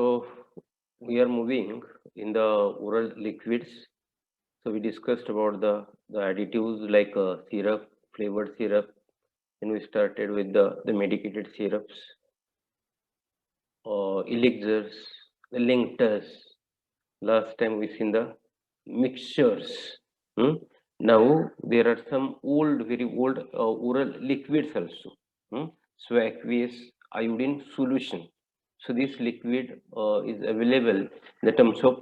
So we are moving in the oral liquids. So we discussed about the additives like syrup, flavored syrup, and we started with the medicated syrups, elixirs, the linctors. Last time we seen the mixtures. Hmm? Now there are some old, very old oral liquids also. Hmm? So aqueous iodine solution. So this liquid is available in the terms of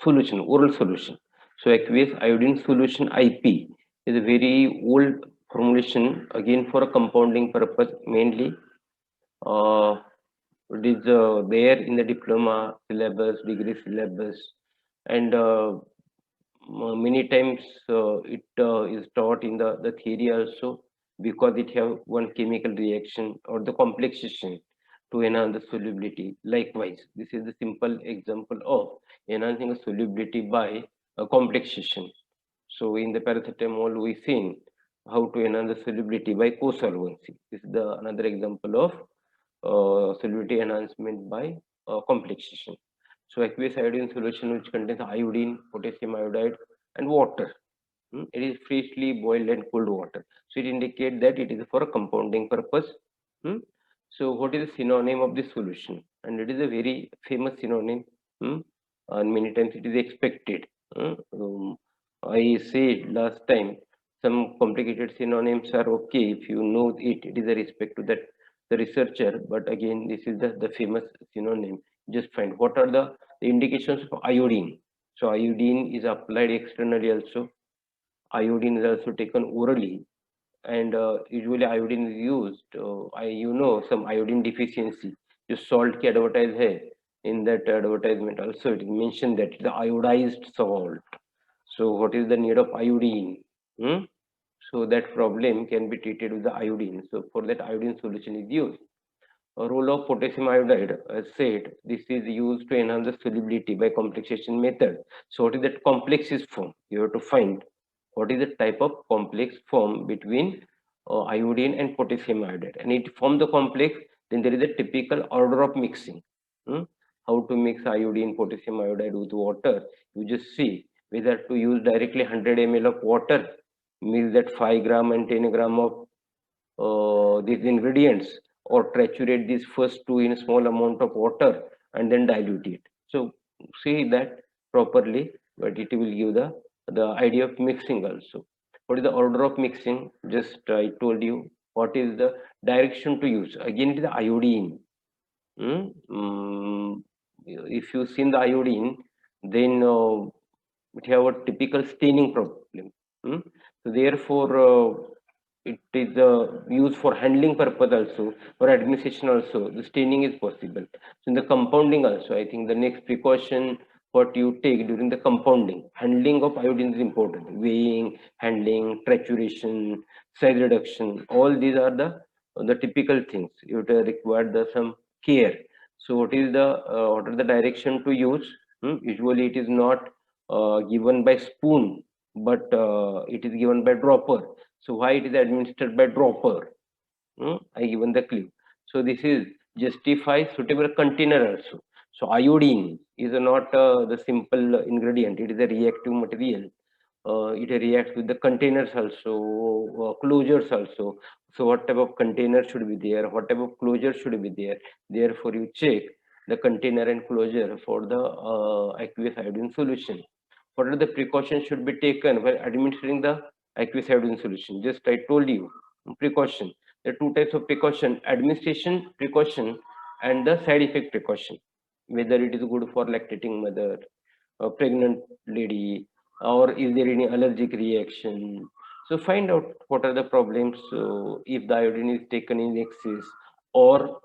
solution, oral solution. So aqueous iodine solution IP is a very old formulation again for a compounding purpose mainly. Uh, it is there in the diploma syllabus, degree syllabus, and many times it is taught in the theory also because it have one chemical reaction or the complexation to enhance the solubility. Likewise, this is the simple example of enhancing a solubility by a complexation. So in the paracetamol, we seen how to enhance the solubility by co-solvency. This is the another example of solubility enhancement by complexation. So aqueous iodine solution which contains iodine, potassium iodide, and water. It is freshly boiled and cooled water. So it indicates that it is for a compounding purpose. Hmm. So what is the synonym of this solution? And it is a very famous synonym. Hmm. And many times it is expected. I said last time some complicated synonyms are okay if you know it. It is a respect to that the researcher. But again, this is the famous synonym. Just find what are the indications of iodine. So iodine is applied externally also. Iodine is also taken orally, and usually iodine is used. Some iodine deficiency. जो salt की advertise है, in that advertisement also it is mentioned that the iodized salt. So what is the need of iodine? Hmm? So that problem can be treated with the iodine. So for that iodine solution is used. A role of potassium iodide, as said, this is used to enhance the solubility by complexation method. So what is that complexes form? You have to find what is the type of complex form between iodine and potassium iodide. And it form the complex, then there is a typical order of mixing. Hmm? How to mix iodine, potassium iodide with water. You just see whether to use directly 100 ml of water, mix that 5 gram and 10 gram of these ingredients, or triturate these first two in a small amount of water and then dilute it. So see that properly, but it will give the idea of mixing also. What is the order of mixing? Just I told you. What is the direction to use? Again, it is the iodine. Hmm? If you see the iodine, then it have a typical staining problem. Hmm? So therefore, it is used for handling purpose also, for administration also. The staining is possible. So in the compounding also, I think the next precaution what you take during the compounding, handling of iodine is important. Weighing, handling, trituration, size reduction, all these are the typical things. You would require some care. So what are the direction to use? Usually it is not given by spoon, but it is given by dropper. So why it is administered by dropper? I given the clue. So this is justify suitable container also. So iodine is not the simple ingredient. It is a reactive material. It reacts with the containers also, closures also. So what type of container should be there? What type of closure should be there? Therefore, you check the container and closure for the aqueous iodine solution. What are the precautions should be taken while administering the aqueous iodine solution? Just I told you, precaution. There are two types of precaution: administration precaution and the side effect precaution. Whether it is good for lactating mother, a pregnant lady, or is there any allergic reaction. So find out what are the problems if the iodine is taken in excess, or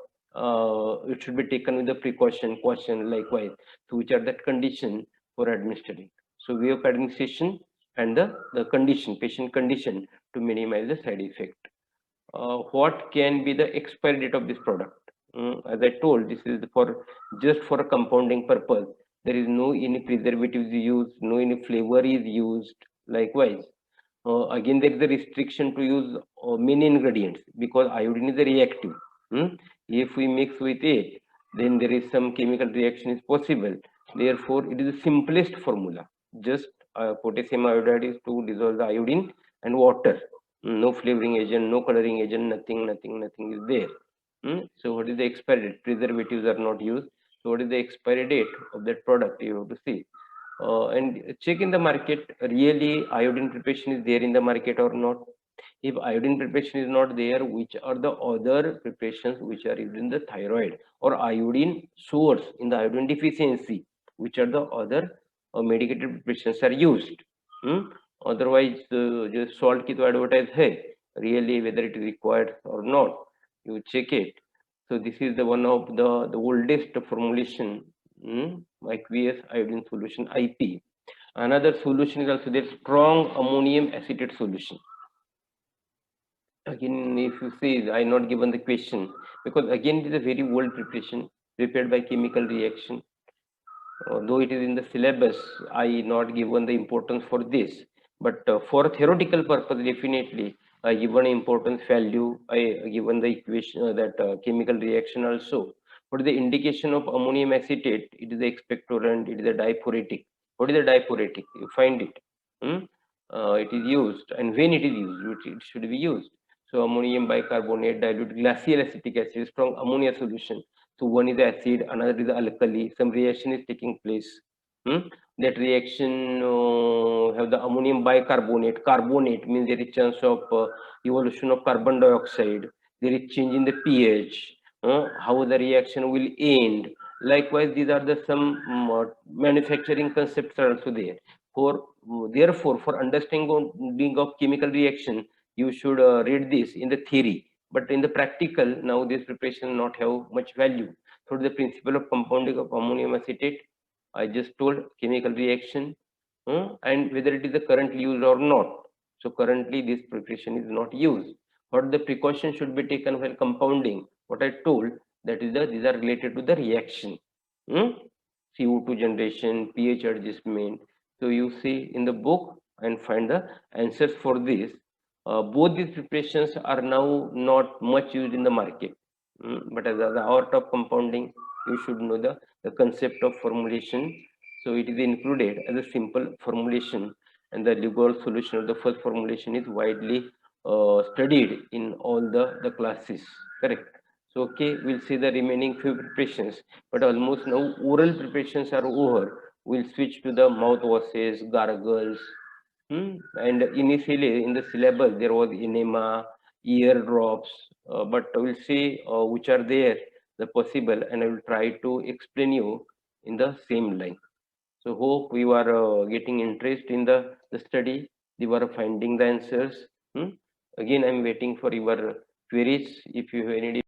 it should be taken with the precaution caution. Likewise, so which are the condition for administering. So way of administration and the condition, patient condition, to minimize the side effect. What can be the expiry date of this product? As I told, this is for just for a compounding purpose. There is no any preservatives used, no any flavor is used. Likewise, again there is a restriction to use many ingredients because iodine is a reactive. Hmm? If we mix with it, then there is some chemical reaction is possible. Therefore, it is the simplest formula. Just potassium iodide is to dissolve the iodine and water. No flavoring agent, no coloring agent, nothing is there. So what is the expiry date? Preservatives are not used. So what is the expiry date of that product? You have to see. And check in the market, really iodine preparation is there in the market or not. If iodine preparation is not there, which are the other preparations which are used in the thyroid or iodine source in the iodine deficiency, which are the other medicated preparations are used. Hmm? Otherwise, just salt ki to advertise hai, really whether it is required or not, you check it. So this is the one of the oldest formulation, aqueous iodine solution IP. Another solution is also there, strong ammonium acetate solution. Again, if you see, I not given the question because again it is a very old preparation prepared by chemical reaction. Though it is in the syllabus, I not given the importance for this. But for theoretical purpose, definitely I given importance value. I given the equation that chemical reaction also. What is the indication of ammonium acetate? It is the expectorant. It is a diphoretic. What is the diphoretic? You find it. Hmm? It is used, and when it is used, it should be used. So ammonium bicarbonate dilute glacial acetic acid, strong ammonia solution. So one is acid, another is alkali. Some reaction is taking place. That reaction have the ammonium bicarbonate. Carbonate means there is chance of evolution of carbon dioxide. There is change in the pH. How the reaction will end. Likewise, these are the some manufacturing concepts are also there. For therefore, for understanding of chemical reaction, you should read this in the theory. But in the practical, now this preparation not have much value. So the principle of compounding of ammonium acetate, I just told chemical reaction, and whether it is the currently used or not. So currently this preparation is not used. What the precaution should be taken while compounding? What I told, that is these are related to the reaction. CO2 generation, pH adjustment. So you see in the book and find the answers for this. Both these preparations are now not much used in the market. But as the art of compounding, you should know the concept of formulation. So it is included as a simple formulation, and the legal solution of the first formulation is widely studied in all the classes. Correct. So okay, we'll see the remaining few preparations, but almost now oral preparations are over. We'll switch to the mouthwashes, gargles. And initially in the syllabus there was enema, ear drops, but we'll see which are there, the possible, and I will try to explain you in the same line. So hope you are getting interest in the study. You are finding the answers. Again, I'm waiting for your queries. If you have any